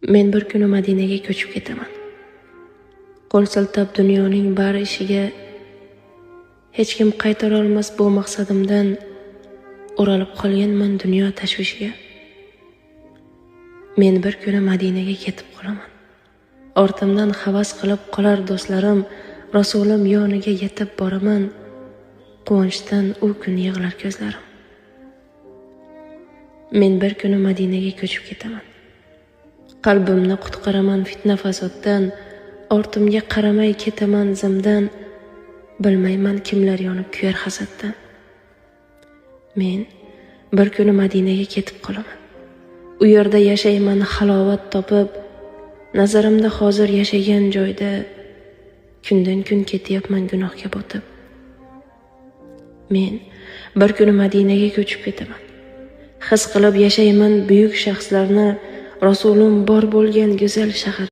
Men bir kuni Madinaga ko'chib ketaman. Qo'l siltab dunyoning bari ishiga hech kim qaytara olmas bu maqsadimdan o'ralib qolganman dunyo tashvishiga. Men bir kuni Madinaga ketib qolaman. Ortimdan havas qilib qolar do'stlarim, Rasulim yoniga yetib boraman. Quvonchdan u kun yig'lar ko'zlarim. Men bir kuni Madinaga ko'chib ketaman. Qalbimni qutqaraman fitna fasoddan, ortimga qaramay ketaman zimdan, bilmayman kimlar yonib kuyar hasaddan. Men bir kuni Madinaga ketib qolaman. U yerda yashayman halovat topib, nazarimda hozir yashagan joyda kundan kun ketyapman gunohga botib. Men bir kuni Madinaga ko'chib ketaman. His qilib yashayman buyuk shaxslarni, Rasulim bor bo'lgan go'zal shahar.